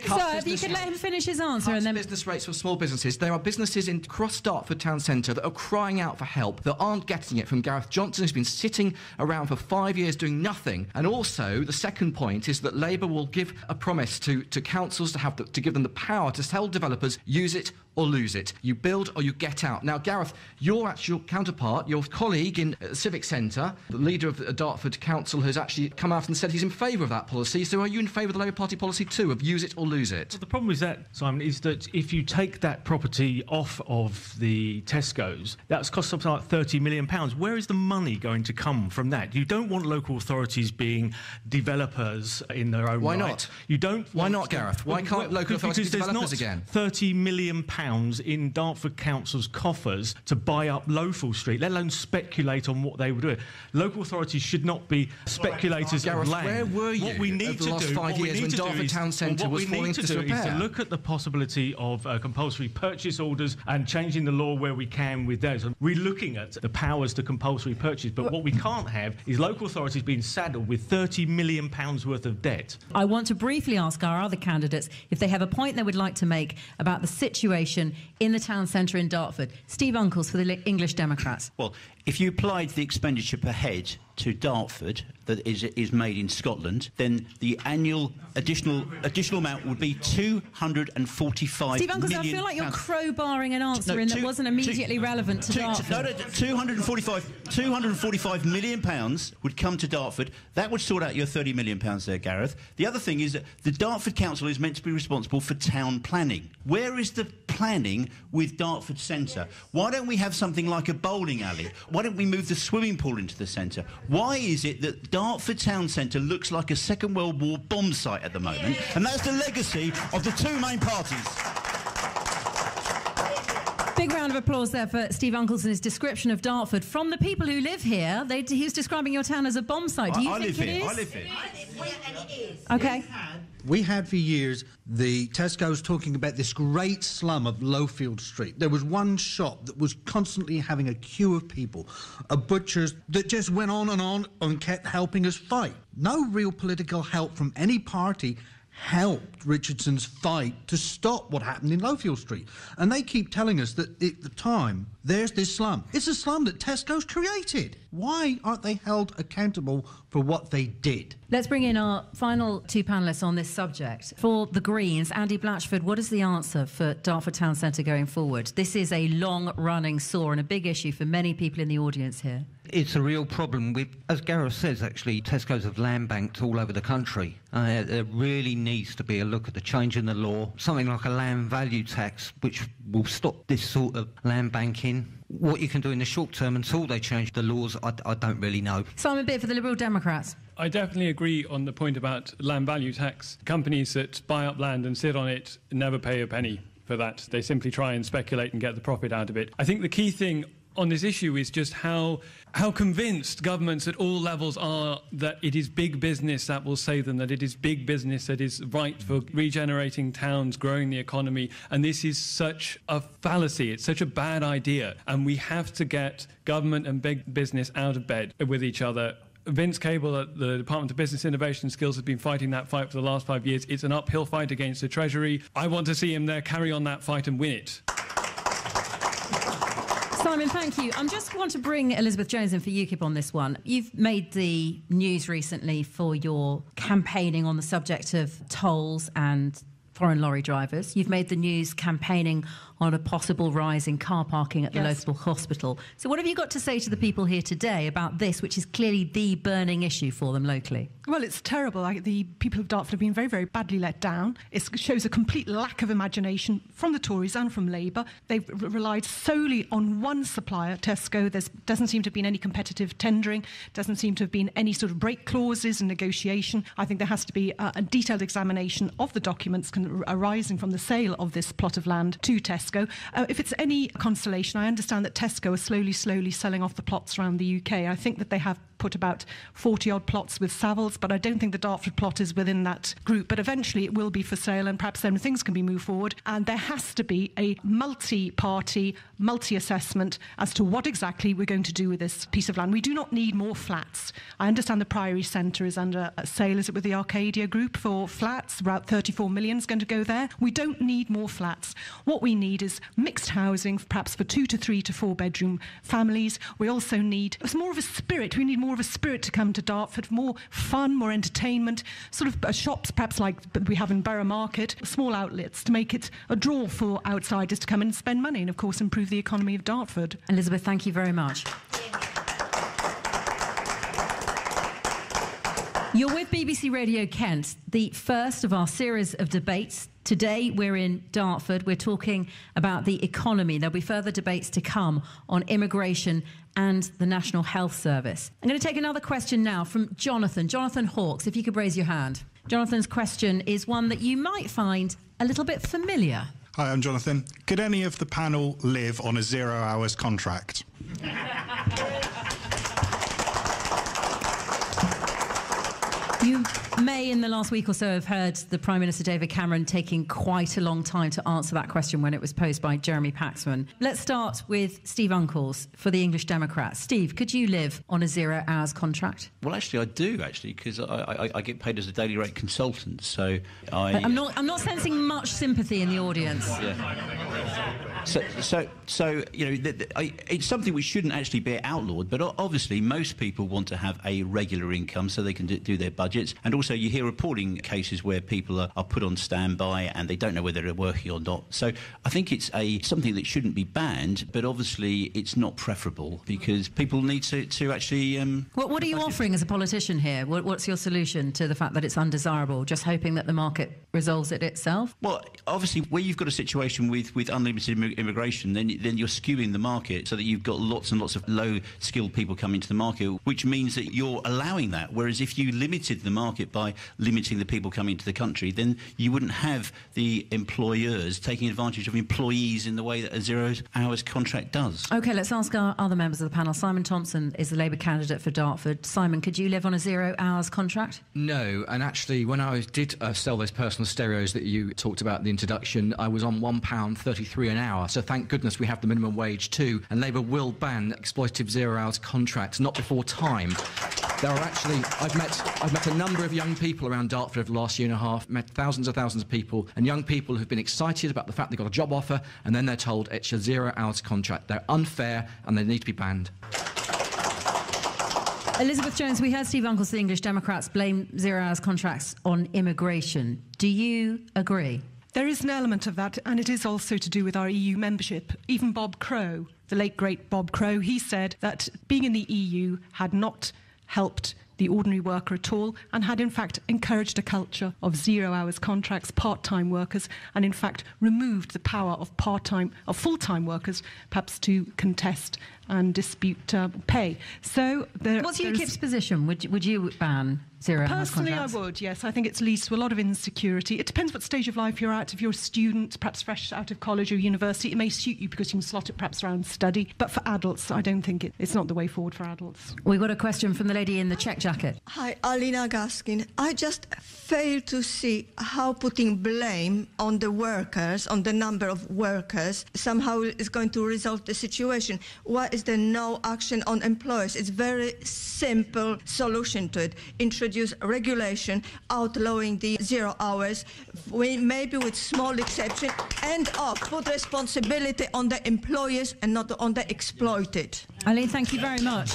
So, if you could let him finish his answer and then... business rates for small businesses. There are businesses in across Dartford Town Centre that are crying out for help, that aren't getting it from Gareth Johnson, who's been sitting around for 5 years doing nothing. And also, the second point is that Labour will give a promise to councils to give them the power to tell developers, use it or lose it. You build or you get out. Now, Gareth, your actual counterpart, your colleague in the Civic Centre, the leader of the Dartford Council, has actually come out and said he's in favour of that policy. So are you in favour of the Labour Party policy too, of use it or lose it? Well, the problem with that, Simon, is that if you take that property off of the Tesco's, that's cost something like £30 million. Where is the money going to come from that? You don't want local authorities being developers in their own Why right. not? You don't. Why not, Gareth? Why can't local authorities be developers again? £30 million in Dartford Council's coffers to buy up Lowfield Street, let alone speculate on what they would do. Local authorities should not be speculators Gareth, of land. where were you what we need over the last to do, 5 years when Dartford Town Centre was falling into disrepair? Is to look at the possibility of compulsory purchase orders and changing the law where we can with those. And we're looking at the powers to compulsory purchase, but what we can't have is local authorities being saddled with £30 million worth of debt. I want to briefly ask our other candidates if they have a point they would like to make about the situation in the town centre in Dartford. Steve Uncles for the English Democrats. Well, if you applied the expenditure per head to Dartford that is made in Scotland, then the annual additional amount would be £245 Steve Uncles, million. I feel like you're crowbarring an answer that wasn't immediately relevant to Dartford. £245 million would come to Dartford. That would sort out your £30 million there, Gareth. The other thing is that the Dartford Council is meant to be responsible for town planning. Where is the planning with Dartford Centre? Why don't we have something like a bowling alley? Why Why don't we move the swimming pool into the centre? Why is it that Dartford Town Centre looks like a Second World War bomb site at the moment? And that's the legacy of the two main parties. Big round of applause there for Steve Uncles and his description of Dartford. From the people who live here, he was describing your town as a bomb site. Do you think it is? I live here. Okay. We had for years the Tesco's talking about this great slum of Lowfield Street. There was one shop that was constantly having a queue of people, a butcher's that just went on and kept helping us fight. No real political help from any party helped Richardson's fight to stop what happened in Lowfield Street. And they keep telling us that at the time, there's this slum. It's a slum that Tesco's created. Why aren't they held accountable for what they did? Let's bring in our final two panellists on this subject. For the Greens, Andy Blatchford, what is the answer for Dartford Town Centre going forward? This is a long-running sore and a big issue for many people in the audience here. It's a real problem with, as Gareth says, actually, Tesco's have land banked all over the country. There really needs to be a look at the change in the law, something like a land value tax, which will stop this sort of land banking. What you can do in the short term until they change the laws, I don't really know. Simon Beard for the Liberal Democrats. I definitely agree on the point about land value tax. Companies that buy up land and sit on it never pay a penny for that. They simply try and speculate and get the profit out of it. I think the key thing on this issue is just how convinced governments at all levels are that it is big business that will save them, that it is big business that is right for regenerating towns, growing the economy. And this is such a fallacy. It's such a bad idea. And we have to get government and big business out of bed with each other. Vince Cable at the Department of Business Innovation and Skills has been fighting that fight for the last 5 years. It's an uphill fight against the Treasury. I want to see him there carry on that fight and win it. Simon, thank you. I just want to bring Elizabeth Jones in for Ukip on this one. You've made the news recently for your campaigning on the subject of tolls and foreign lorry drivers. You've made the news campaigning on a possible rise in car parking at the local hospital. So what have you got to say to the people here today about this, which is clearly the burning issue for them locally? Well, it's terrible. The people of Dartford have been very, very badly let down. It shows a complete lack of imagination from the Tories and from Labour. They've relied solely on one supplier, Tesco. There doesn't seem to have been any competitive tendering, doesn't seem to have been any sort of break clauses and negotiation. I think there has to be a detailed examination of the documents arising from the sale of this plot of land to Tesco. If it's any consolation, I understand that Tesco are slowly selling off the plots around the UK. I think that they have put about 40-odd plots with Savills, but I don't think the Dartford plot is within that group. But eventually it will be for sale, and perhaps then things can be moved forward. And there has to be a multi-party, multi-assessment as to what exactly we're going to do with this piece of land. We do not need more flats. I understand the Priory Centre is under sale, is it, with the Arcadia Group for flats? About 34 million is going to go there. We don't need more flats. What we need is mixed housing, perhaps for 2 to 3 to 4 bedroom families. We also need more of a spirit. We need more of a spirit to come to Dartford, more fun, more entertainment, sort of shops perhaps like we have in Borough Market, small outlets to make it a draw for outsiders to come and spend money and, of course, improve the economy of Dartford. Elizabeth, thank you very much. You're with BBC Radio Kent, the first of our series of debates. Today we're in Dartford. We're talking about the economy. There'll be further debates to come on immigration and the National Health Service. I'm going to take another question now from Jonathan. Jonathan Hawkes, if you could raise your hand. Jonathan's question is one that you might find a little bit familiar. Hi, I'm Jonathan. Could any of the panel live on a 0 hours contract? You may, in the last week or so, have heard the Prime Minister David Cameron taking quite a long time to answer that question when it was posed by Jeremy Paxman. Let's start with Steve Uncles for the English Democrats. Steve, could you live on a 0 hours contract? Well, actually, I do, because I get paid as a daily rate consultant, so I'm not sensing much sympathy in the audience. Yeah. So you know, it's something which shouldn't actually be outlawed, but obviously most people want to have a regular income so they can do their budgets, and also also you hear reporting cases where people are put on standby and they don't know whether they're working or not. So I think it's something that shouldn't be banned, but obviously it's not preferable because people need to actually... What are you offering as a politician here? What's your solution to the fact that it's undesirable? Just hoping that the market resolves it itself? Well, obviously, where you've got a situation with unlimited immigration, then you're skewing the market so that you've got lots and lots of low-skilled people coming into the market, which means that you're allowing that. Whereas if you limited the market by limiting the people coming into the country, then you wouldn't have the employers taking advantage of employees in the way that a 0 hours contract does. OK, let's ask our other members of the panel. Simon Thompson is the Labour candidate for Dartford. Simon, could you live on a 0 hours contract? No, and actually when I did sell those personal stereos that you talked about in the introduction, I was on £1.33 an hour, so thank goodness we have the minimum wage too, and Labour will ban exploitative 0 hours contracts, not before time. There are actually, I've met a number of young people around Dartford over the last year and a half, met thousands of people, and young people who've been excited about the fact they've got a job offer, and then they're told it's a 0 hours contract. They're unfair and they need to be banned. Elizabeth Jones, we heard Steve Uncles, the English Democrats, blame 0 hours contracts on immigration. Do you agree? There is an element of that, and it is also to do with our EU membership. Even Bob Crow, the late great Bob Crow, he said that being in the EU had not helped the ordinary worker at all, and had in fact encouraged a culture of 0 hours contracts, part-time workers, and in fact removed the power of full-time workers perhaps to contest and dispute pay. So what's UKIP's position? Would you ban 0 hours Personally, contracts? I would, yes. I think it leads to a lot of insecurity. It depends what stage of life you're at. If you're a student, perhaps fresh out of college or university, it may suit you because you can slot it perhaps around study. But for adults, I don't think it's not the way forward for adults. We've got a question from the lady in the check jacket. Hi, Alina Gaskin. I just fail to see how putting blame on the workers, on the number of workers, somehow is going to resolve the situation. Why is there no action on employers? It's very simple solution to it. Introduce regulation outlawing the 0 hours, maybe with small exception, and put responsibility on the employers and not on the exploited. Eileen, thank you very much.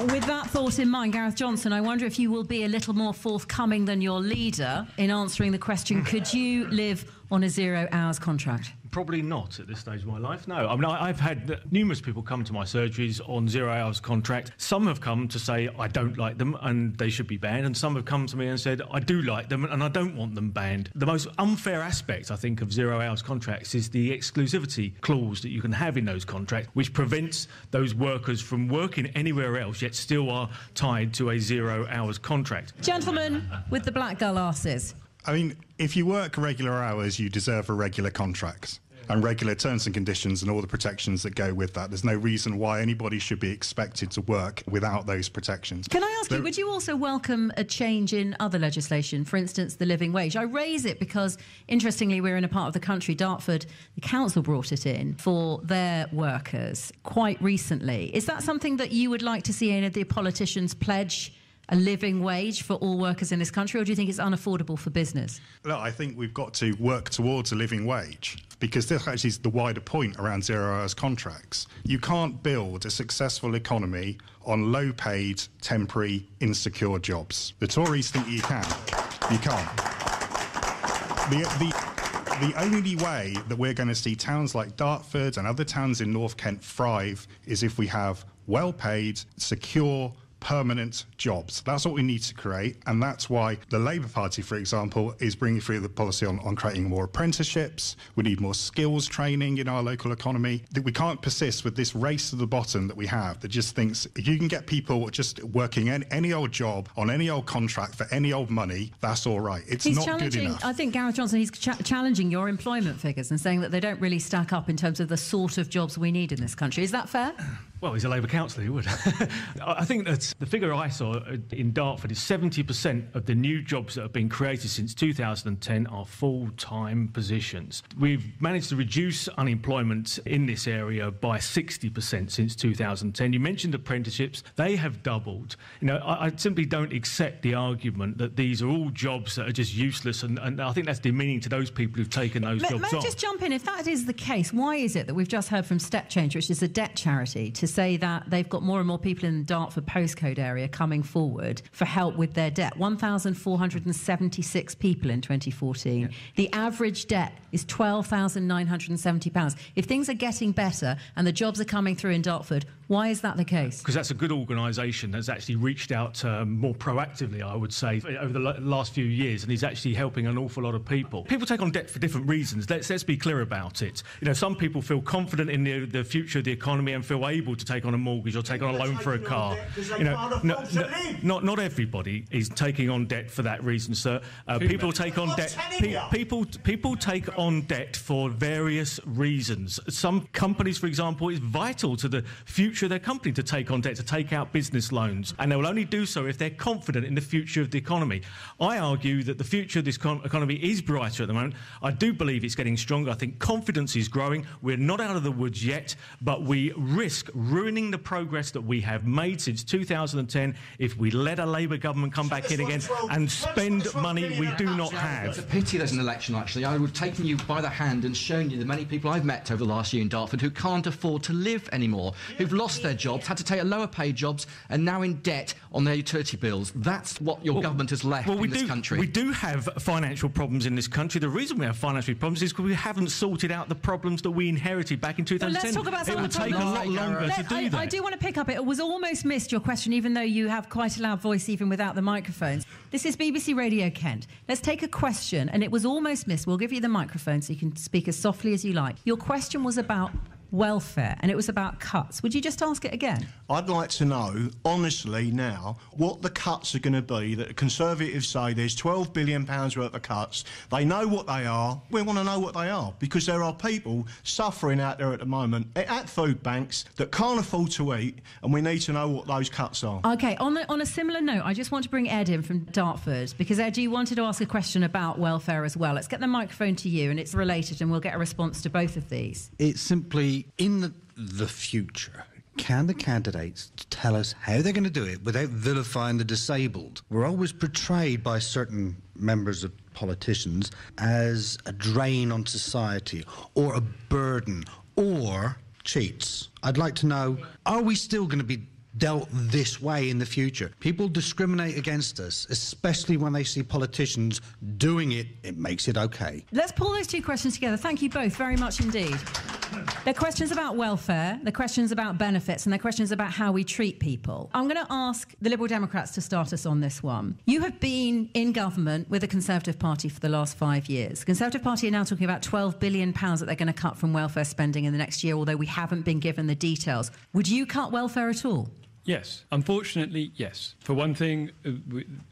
With that thought in mind, Gareth Johnson, I wonder if you will be a little more forthcoming than your leader in answering the question, could you live on a 0 hours contract? Probably not at this stage of my life, no. I mean, I've had numerous people come to my surgeries on 0 hours contract. Some have come to say I don't like them and they should be banned, and some have come to me and said I do like them and I don't want them banned. The most unfair aspect, I think, of 0 hours contracts is the exclusivity clause that you can have in those contracts, which prevents those workers from working anywhere else, yet still are tied to a 0 hours contract. Gentlemen with the black glasses. I mean, if you work regular hours, you deserve a regular contract and regular terms and conditions and all the protections that go with that. There's no reason why anybody should be expected to work without those protections. Can I ask you, would you also welcome a change in other legislation, for instance, the living wage? I raise it because, interestingly, we're in a part of the country, Dartford, the council brought it in for their workers quite recently. Is that something that you would like to see any of the politicians pledge, a living wage for all workers in this country, or do you think it's unaffordable for business? Look, I think we've got to work towards a living wage, because this actually is the wider point around 0 hours contracts. You can't build a successful economy on low-paid, temporary, insecure jobs. The Tories think you can. You can't. The only way that we're going to see towns like Dartford and other towns in North Kent thrive is if we have well-paid, secure, permanent jobs. That's what we need to create, and that's why the Labour Party, for example, is bringing through the policy on creating more apprenticeships. We need more skills training in our local economy. We can't persist with this race to the bottom that we have that just thinks if you can get people just working any old job on any old contract for any old money, that's all right. It's not good enough. I think Gareth Johnson, he's challenging your employment figures and saying that they don't really stack up in terms of the sort of jobs we need in this country. Is that fair? Well, he's a Labour councillor, he would. I think that the figure I saw in Dartford is 70% of the new jobs that have been created since 2010 are full-time positions. We've managed to reduce unemployment in this area by 60% since 2010. You mentioned apprenticeships. They have doubled. You know, I simply don't accept the argument that these are all jobs that are just useless, and I think that's demeaning to those people who've taken those jobs on. May I just jump in? If that is the case, why is it that we've just heard from Step Change, which is a debt charity, to say that they've got more and more people in the Dartford postcode area coming forward for help with their debt. 1,476 people in 2014. Yeah. The average debt is £12,970. If things are getting better and the jobs are coming through in Dartford, why is that the case? Because that's a good organisation that's actually reached out more proactively, I would say, over the last few years, and is actually helping an awful lot of people. People take on debt for different reasons. Let's be clear about it. You know, some people feel confident in the future of the economy and feel able to take on a mortgage or take on a loan for a car. You know, not everybody is taking on debt for that reason, sir. People take on debt. People take on debt for various reasons. Some companies, for example, it's vital to the future of their company to take on debt, to take out business loans, and they will only do so if they're confident in the future of the economy. I argue that the future of this economy is brighter at the moment. I do believe it's getting stronger. I think confidence is growing. We're not out of the woods yet, but we risk ruining the progress that we have made since 2010 if we let a Labour government come back in again and spend money we do not have. It's a pity there's an election, actually. I would have taken you by the hand and shown you the many people I've met over the last year in Dartford who can't afford to live anymore, who've lost their jobs, had to take lower paid jobs, and now in debt on their utility bills. That's what your government has left in this country. We do have financial problems in this country. The reason we have financial problems is because we haven't sorted out the problems that we inherited back in 2010. Well, let's talk about some it will take a lot longer to do that. I do want to pick up it. It was almost missed, your question, even though you have quite a loud voice even without the microphones. This is BBC Radio Kent. Let's take a question, and it was almost missed. We'll give you the microphone so you can speak as softly as you like. Your question was about welfare, and it was about cuts. Would you just ask it again? I'd like to know, honestly now, what the cuts are going to be that the Conservatives say there's £12 billion worth of cuts. They know what they are. We want to know what they are, because there are people suffering out there at the moment at food banks that can't afford to eat, and we need to know what those cuts are. OK, on a similar note, I just want to bring Ed in from Dartford, because Ed, you wanted to ask a question about welfare as well. Let's get the microphone to you, and it's related, and we'll get a response to both of these. It's simply, in the future, can the candidates tell us how they're going to do it without vilifying the disabled? We're always portrayed by certain members of politicians as a drain on society or a burden or cheats. I'd like to know, are we still going to be dealt this way in the future? People discriminate against us, especially when they see politicians doing it. It makes it okay. Let's pull those two questions together. Thank you both very much indeed. They're questions about welfare, they're questions about benefits, and they're questions about how we treat people. I'm going to ask the Liberal Democrats to start us on this one. You have been in government with the Conservative Party for the last 5 years. The Conservative Party are now talking about £12 billion that they're going to cut from welfare spending in the next year, although we haven't been given the details. Would you cut welfare at all? Yes. Unfortunately, yes. For one thing,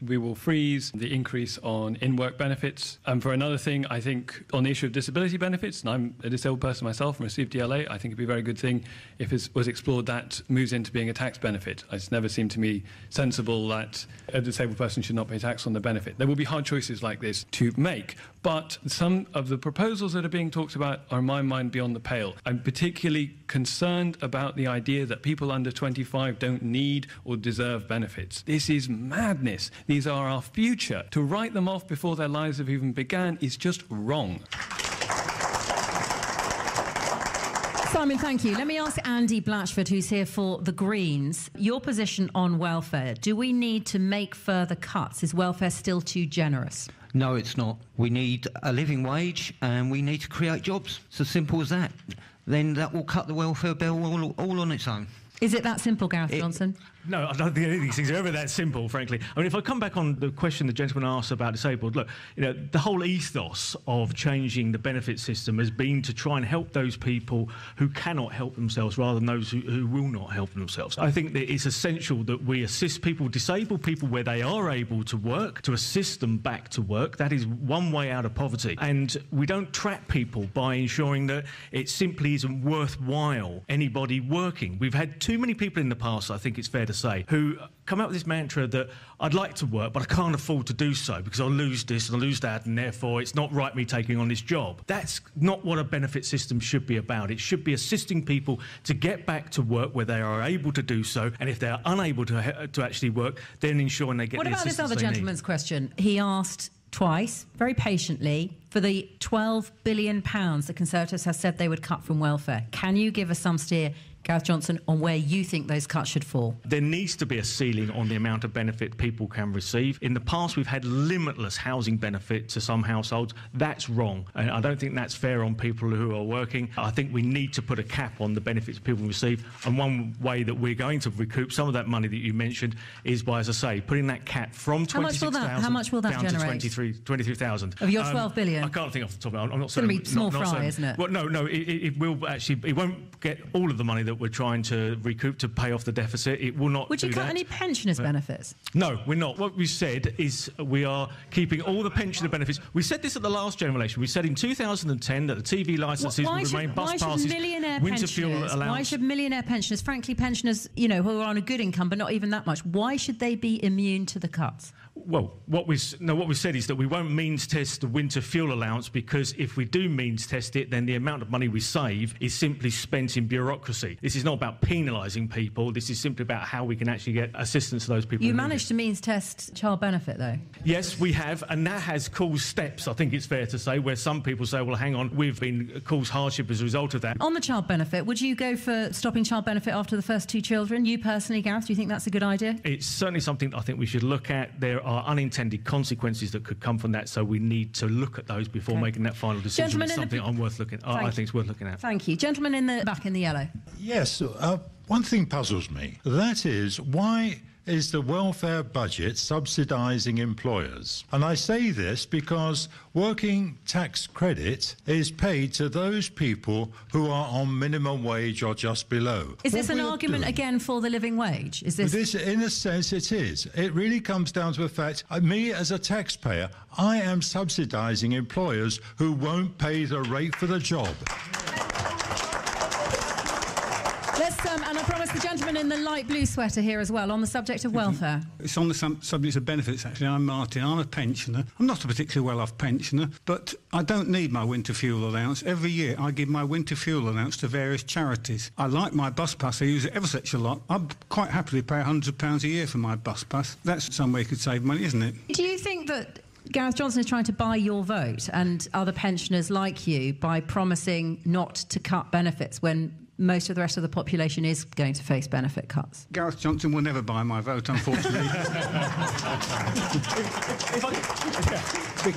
we will freeze the increase on in-work benefits. And for another thing, I think on the issue of disability benefits, and I'm a disabled person myself and received DLA, I think it'd be a very good thing if it was explored that moves into being a tax benefit. It's never seemed to me sensible that a disabled person should not pay tax on the benefit. There will be hard choices like this to make. But some of the proposals that are being talked about are, in my mind, beyond the pale. I'm particularly concerned about the idea that people under 25 don't need or deserve benefits. This is madness. These are our future. To write them off before their lives have even begun is just wrong. Simon, thank you. Let me ask Andy Blatchford, who's here for the Greens, your position on welfare. Do we need to make further cuts? Is welfare still too generous? No, it's not. We need a living wage and we need to create jobs. It's as simple as that. Then that will cut the welfare bill all on its own. Is it that simple, Gareth Johnson? No, I don't think any of these things are ever that simple, frankly. I mean, if I come back on the question the gentleman asked about disabled, look, you know, the whole ethos of changing the benefit system has been to try and help those people who cannot help themselves rather than those who will not help themselves. I think that it's essential that we assist people, disabled people, where they are able to work, to assist them back to work. That is one way out of poverty. And we don't trap people by ensuring that it simply isn't worthwhile anybody working. We've had too many people in the past, I think it's fair to say, who come up with this mantra that I'd like to work, but I can't afford to do so because I'll lose this and I'll lose that, and therefore it's not right me taking on this job. That's not what a benefit system should be about. It should be assisting people to get back to work where they are able to do so, and if they're unable to actually work, then ensuring they get the assistance they need. What about this other gentleman's question? He asked twice, very patiently, for the £12 billion the Conservatives have said they would cut from welfare. Can you give us some steer? Gareth Johnson, on where you think those cuts should fall. There needs to be a ceiling on the amount of benefit people can receive. In the past, we've had limitless housing benefit to some households. That's wrong. And I don't think that's fair on people who are working. I think we need to put a cap on the benefits people receive. And one way that we're going to recoup some of that money that you mentioned is by, as I say, putting that cap from 26,000 How much will that down generate? to 23,000. Of your 12 billion? I can't think off the top of it. I'm not it's going to be small fry, isn't it? Well, no, it will actually. It won't get all of the money that we're trying to recoup to pay off the deficit. It will not. Would you cut any pensioners' benefits? No, we're not. What we said is we are keeping all the pensioner benefits. We said this at the last general election. We said in 2010 that the TV licences will remain bus passes, winter fuel allowance. Why should millionaire pensioners, frankly pensioners, who are on a good income but not even that much, why should they be immune to the cuts? Well, what we said is that we won't means test the winter fuel allowance, because if we do means test it, then the amount of money we save is simply spent in bureaucracy. This is not about penalising people. This is simply about how we can actually get assistance to those people. You managed to means test child benefit, though. Yes, we have, and that has caused steps, I think it's fair to say, where some people say, well, hang on, we've been caused hardship as a result of that. On the child benefit, would you go for stopping child benefit after the first 2 children? You personally, Gareth, do you think that's a good idea? It's certainly something I think we should look at. There are unintended consequences that could come from that, so we need to look at those before making that final decision. Gentlemen, it's something I think it's worth looking at. Thank you. Gentleman in the back in the yellow. Yes, one thing puzzles me. That is, why is the welfare budget subsidising employers? And I say this because working tax credit is paid to those people who are on minimum wage or just below. Is this an argument again for the living wage? Is this? In a sense, it is. It really comes down to the fact, me as a taxpayer, I am subsidising employers who won't pay the rate for the job. And I promise the gentleman in the light blue sweater here as well, on the subject of welfare. It's on the subject of benefits, actually. I'm Martin. I'm a pensioner. I'm not a particularly well-off pensioner, but I don't need my winter fuel allowance. Every year I give my winter fuel allowance to various charities. I like my bus pass. I use it ever such a lot. I'd quite happily pay £100 a year for my bus pass. That's some way you could save money, isn't it? Do you think that Gareth Johnson is trying to buy your vote and other pensioners like you by promising not to cut benefits when most of the rest of the population is going to face benefit cuts? Gareth Johnson will never buy my vote, unfortunately.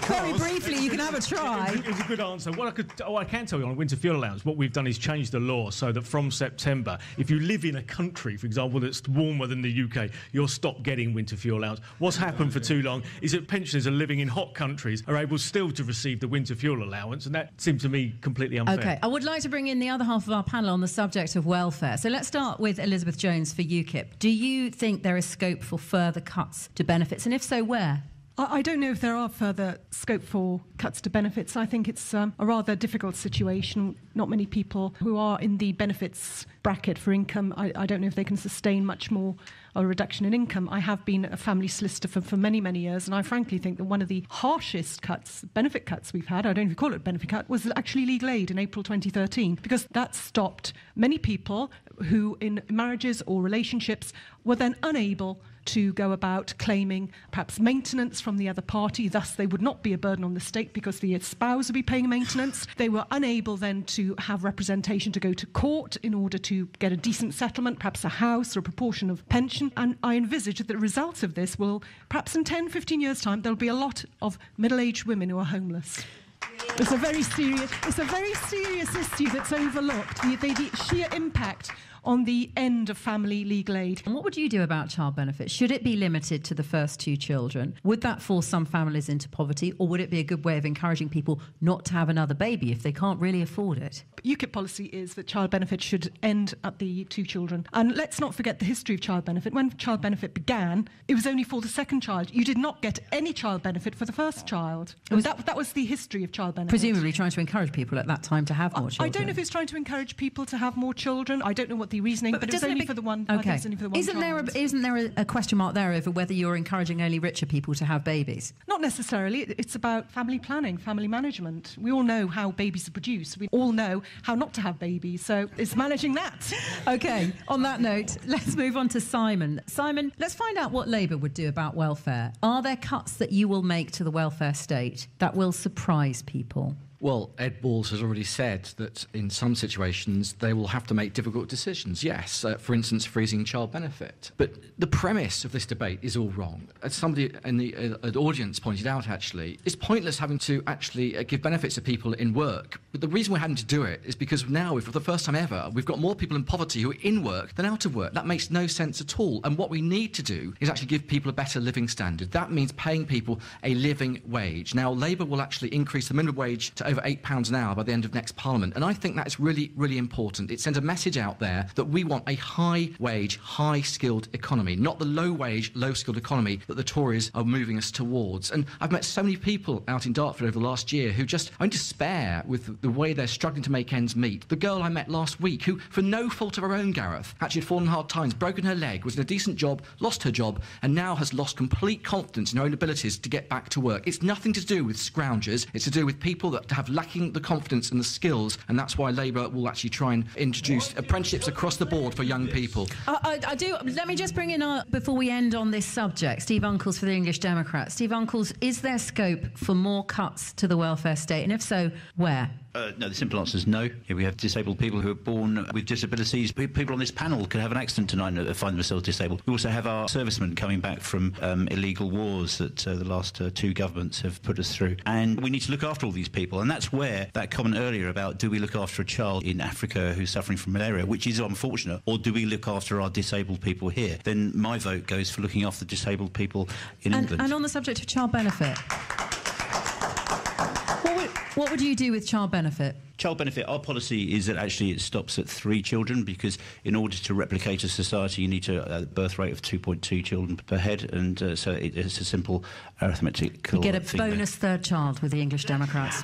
Very briefly, you can have a try. It's a good answer. What I can tell you on winter fuel allowance, what we've done is change the law so that from September, if you live in a country, for example, that's warmer than the UK, you'll stop getting winter fuel allowance. What's happened for too long is that pensioners are living in hot countries are able still to receive the winter fuel allowance, and that seems to me completely unfair. OK, I would like to bring in the other half of our panel on the subject of welfare. So let's start with Elizabeth Jones for Ukip. Do you think there is scope for further cuts to benefits, and if so, where? I don't know if there are further scope for cuts to benefits. I think it's a rather difficult situation. Not many people who are in the benefits bracket for income, I don't know if they can sustain much more a reduction in income. I have been a family solicitor for many, many years, and I frankly think that one of the harshest benefit cuts we've had, I don't know if you call it a benefit cut, was actually legal aid in April 2013, because that stopped many people who in marriages or relationships were then unable to go about claiming perhaps maintenance from the other party. Thus, they would not be a burden on the state because the spouse would be paying maintenance. They were unable then to have representation to go to court in order to get a decent settlement, perhaps a house or a proportion of pension. And I envisage that the results of this will, perhaps in 10, 15 years' time, there'll be a lot of middle-aged women who are homeless. It's a very serious issue that's overlooked, the sheer impact on the end of family legal aid. And what would you do about child benefits? Should it be limited to the first 2 children? Would that force some families into poverty, or would it be a good way of encouraging people not to have another baby if they can't really afford it? UKIP policy is that child benefit should end at the 2 children. And let's not forget the history of child benefit. When child benefit began, it was only for the second child. You did not get any child benefit for the first child. That was the history of child benefit. Presumably trying to encourage people at that time to have more children. I don't know if it's trying to encourage people to have more children. I don't know what the reasoning, but it was only for the one. Okay. Isn't there a question mark there over whether you're encouraging only richer people to have babies? Not necessarily. It's about family planning, family management. We all know how babies are produced. We all know how not to have babies. So it's managing that. OK, on that note, let's move on to Simon. Simon, let's find out what Labour would do about welfare. Are there cuts that you will make to the welfare state that will surprise people? Well, Ed Balls has already said that in some situations they will have to make difficult decisions. Yes, for instance, freezing child benefit. But the premise of this debate is all wrong. As somebody in the audience pointed out, actually, it's pointless having to actually give benefits to people in work. But the reason we're having to do it is because now, for the first time ever, we've got more people in poverty who are in work than out of work. That makes no sense at all. And what we need to do is actually give people a better living standard. That means paying people a living wage. Now, Labour will actually increase the minimum wage to over £8 an hour by the end of next Parliament. And I think that's really, really important. It sends a message out there that we want a high-wage, high-skilled economy, not the low-wage, low-skilled economy that the Tories are moving us towards. And I've met so many people out in Dartford over the last year who just are in despair with the way they're struggling to make ends meet. The girl I met last week, who, for no fault of her own, Gareth, actually had fallen hard times, broken her leg, was in a decent job, lost her job, and now has lost complete confidence in her own abilities to get back to work. It's nothing to do with scroungers. It's to do with people that have lacking the confidence and the skills, and that's why Labour will actually try and introduce apprenticeships across the board for young people. I do. Let me just bring in, before we end on this subject, Steve Uncles for the English Democrats. Steve Uncles, is there scope for more cuts to the welfare state, and if so, where? No, the simple answer is no. We have disabled people who are born with disabilities. People on this panel could have an accident tonight and find themselves disabled. We also have our servicemen coming back from illegal wars that the last two governments have put us through. And we need to look after all these people. And that's where that comment earlier about do we look after a child in Africa who's suffering from malaria, which is unfortunate, or do we look after our disabled people here? Then my vote goes for looking after disabled people in England. And on the subject of child benefit, what would you do with child benefit? Child benefit, our policy is that actually it stops at 3 children, because in order to replicate a society you need a birth rate of 2.2 children per head, and so it's a simple arithmetical You get a thing bonus third child with the English Democrats.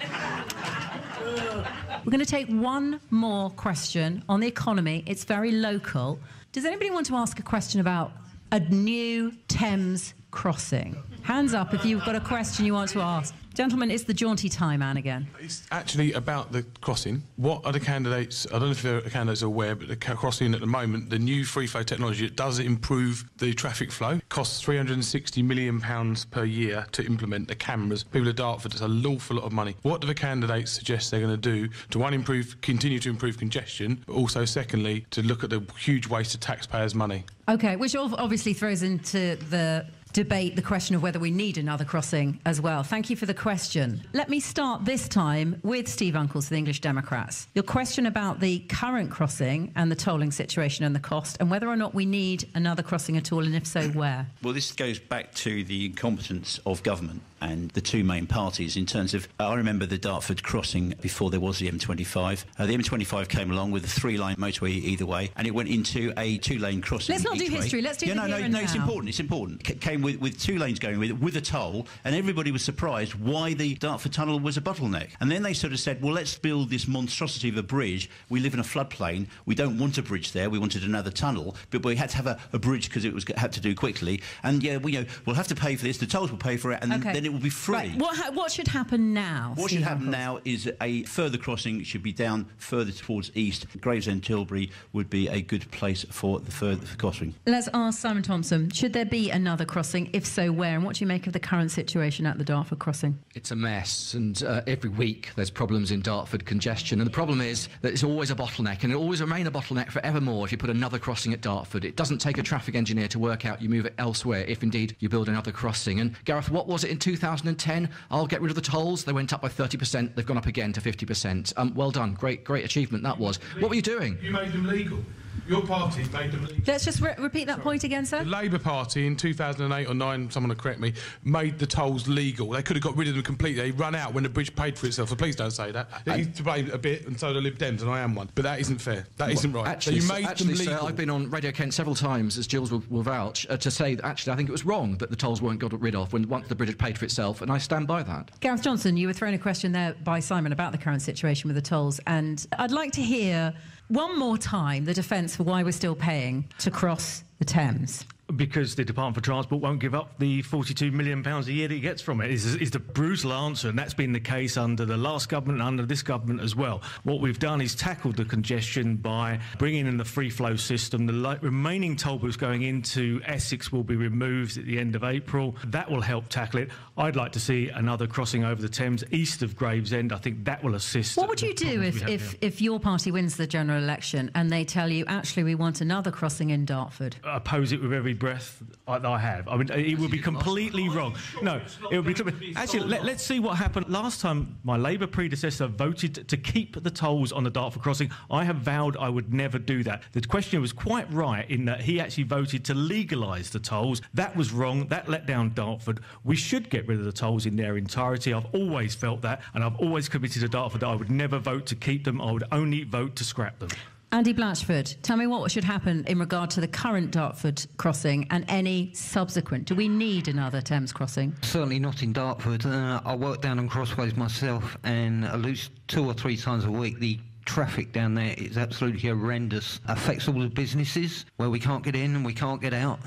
We're going to take one more question on the economy. It's very local. Does anybody want to ask a question about a new Thames crossing? Hands up if you've got a question you want to ask. Gentlemen, it's the jaunty tie man again. It's actually about the crossing. What are the candidates? I don't know if the candidates are aware, but the crossing at the moment, the new free flow technology, it does improve the traffic flow. It costs £360 million per year to implement the cameras. People at Dartford, it's an awful lot of money. What do the candidates suggest they're going to do to, one, continue to improve congestion, but also, secondly, to look at the huge waste of taxpayers' money? OK, which obviously throws into the debate the question of whether we need another crossing as well. Thank you for the question. Let me start this time with Steve Uncles for the English Democrats. Your question about the current crossing and the tolling situation and the cost, and whether or not we need another crossing at all, and if so, where? Well, this goes back to the incompetence of government and the two main parties in terms of, I remember the Dartford Crossing before there was the M25. The M25 came along with a 3-lane motorway either way, and it went into a 2-lane crossing. Let's not do history, let's do the here and now. It's important, it's important. Came with 2 lanes going with a toll, and everybody was surprised why the Dartford Tunnel was a bottleneck. And then they sort of said, well, let's build this monstrosity of a bridge. We live in a floodplain. We don't want a bridge there. We wanted another tunnel, but we had to have a bridge because it had to do quickly. And yeah, we'll have to pay for this. The tolls will pay for it, and then it will be free. Right. What should happen now? What should happen now is a further crossing should be down further towards east. Gravesend Tilbury would be a good place for the further crossing. Let's ask Simon Thompson, should there be another crossing? If so, where? And what do you make of the current situation at the Dartford Crossing? It's a mess, and every week there's problems in Dartford, congestion, and the problem is that it's always a bottleneck, and it'll always remain a bottleneck forevermore if you put another crossing at Dartford. It doesn't take a traffic engineer to work out you move it elsewhere if indeed you build another crossing. And Gareth, what was it in 2010? I'll get rid of the tolls. They went up by 30%. They've gone up again to 50%. Well done. Great achievement that was. What were you doing? You made them legal. Your party made them legal. Let's just repeat that point again, sir. The Labour Party in 2008 or 9, someone will correct me, made the tolls legal. They could have got rid of them completely. They run out when the bridge paid for itself. So please don't say that. He's to blame a bit, and so do Lib Dems, and I am one. But that isn't fair. That isn't right. Actually, so you made them legal. Sir, I've been on Radio Kent several times, as Gilles will vouch, to say that actually I think it was wrong that the tolls weren't got rid of once the bridge had paid for itself, and I stand by that. Gareth Johnson, you were thrown a question there by Simon about the current situation with the tolls, and I'd like to hear one more time the defence for why we're still paying to cross the Thames. Because the Department for Transport won't give up the £42 million a year that it gets from it, is the brutal answer, and that's been the case under the last government and under this government as well. What we've done is tackled the congestion by bringing in the free flow system. The remaining toll booths going into Essex will be removed at the end of April. That will help tackle it. I'd like to see another crossing over the Thames east of Gravesend. I think that will assist. What would you do if your party wins the general election and they tell you, actually, we want another crossing in Dartford? I oppose it with every breath I have. I mean, it would be completely wrong. No, it would be... Actually, let's see what happened. Last time, my Labour predecessor voted to keep the tolls on the Dartford Crossing. I have vowed I would never do that. The questioner was quite right in that he actually voted to legalise the tolls. That was wrong. That let down Dartford. We should get rid of the tolls in their entirety. I've always felt that, and I've always committed to Dartford that I would never vote to keep them. I would only vote to scrap them. Andy Blatchford, tell me what should happen in regard to the current Dartford crossing and any subsequent. Do we need another Thames crossing? Certainly not in Dartford. I work down on Crossways myself, and at least 2 or 3 times a week the traffic down there is absolutely horrendous. Affects all the businesses where we can't get in and we can't get out.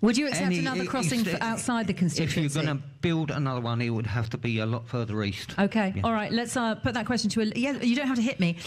Would you accept another crossing outside the constituency? If you're going to build another one, it would have to be a lot further east. OK, yeah. All right, let's put that question to... Yeah, you don't have to hit me.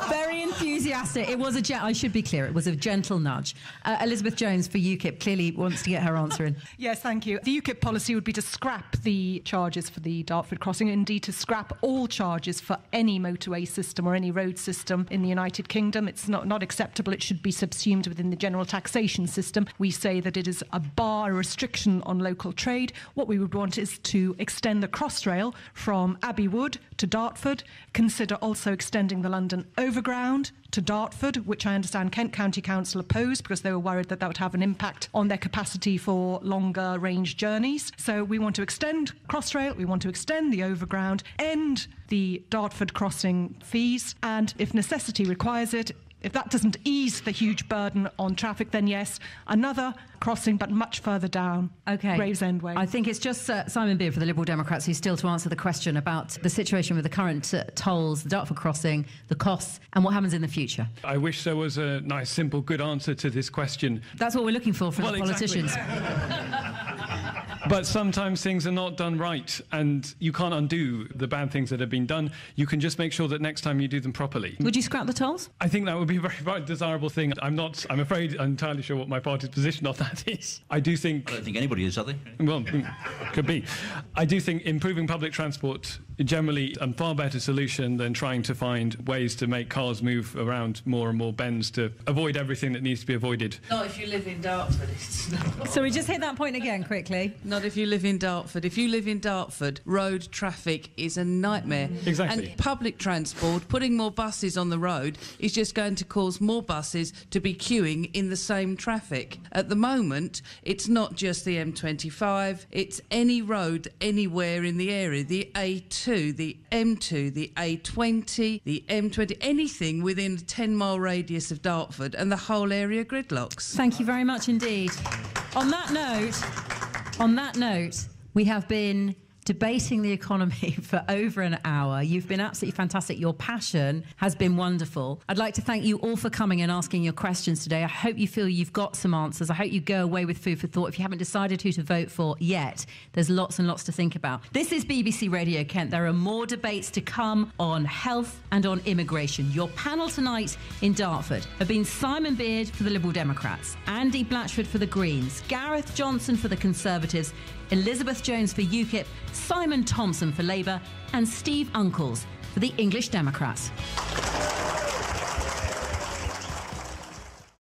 Very enthusiastic. It was I should be clear, it was a gentle nudge. Elizabeth Jones for Ukip clearly wants to get her answer in. Yes, thank you. The Ukip policy would be to scrap the charges for the Dartford crossing, indeed to scrap all charges for any motorway system or any road system in the United Kingdom. It's not acceptable. It should be subsumed within the general taxation system. We say that it is a bar, a restriction on local trade. What we would want is to extend the Crossrail from Abbey Wood to Dartford, consider also extending the London Overground to Dartford, which I understand Kent County Council opposed because they were worried that would have an impact on their capacity for longer range journeys. So we want to extend Crossrail, we want to extend the Overground, end the Dartford crossing fees, and if necessity requires it, if that doesn't ease the huge burden on traffic, then yes, another crossing, but much further down. OK. Gravesend Way. I think it's just Simon Beard for the Liberal Democrats who's still to answer the question about the situation with the current tolls, the Dartford crossing, the costs, and what happens in the future. I wish there was a nice, simple, good answer to this question. That's what we're looking for from the politicians. But sometimes things are not done right, and you can't undo the bad things that have been done. You can just make sure that next time you do them properly. Would you scrap the tolls? I think that would be a very desirable thing. I'm afraid, entirely sure what my party's position on that is. I don't think anybody is, are they? Well, could be. I do think improving public transport generally a far better solution than trying to find ways to make cars move around more and more bends to avoid everything that needs to be avoided. Not if you live in Dartford. It's not. So we just hit that point again quickly. Not if you live in Dartford. If you live in Dartford, road traffic is a nightmare. Exactly. And public transport, putting more buses on the road is just going to cause more buses to be queuing in the same traffic. At the moment, it's not just the M25, it's any road anywhere in the area. The A2, the M2, the A20, the M20, anything within a 10-mile radius of Dartford, and the whole area gridlocks. Thank you very much indeed. On that note, we have been debating the economy for over an hour. You've been absolutely fantastic. Your passion has been wonderful. I'd like to thank you all for coming and asking your questions today. I hope you feel you've got some answers. I hope you go away with food for thought. If you haven't decided who to vote for yet, there's lots and lots to think about. This is BBC Radio Kent. There are more debates to come on health and on immigration. Your panel tonight in Dartford have been Simon Beard for the Liberal Democrats, Andy Blatchford for the Greens, Gareth Johnson for the Conservatives, Elizabeth Jones for Ukip, Simon Thompson for Labour, and Steve Uncles for the English Democrats.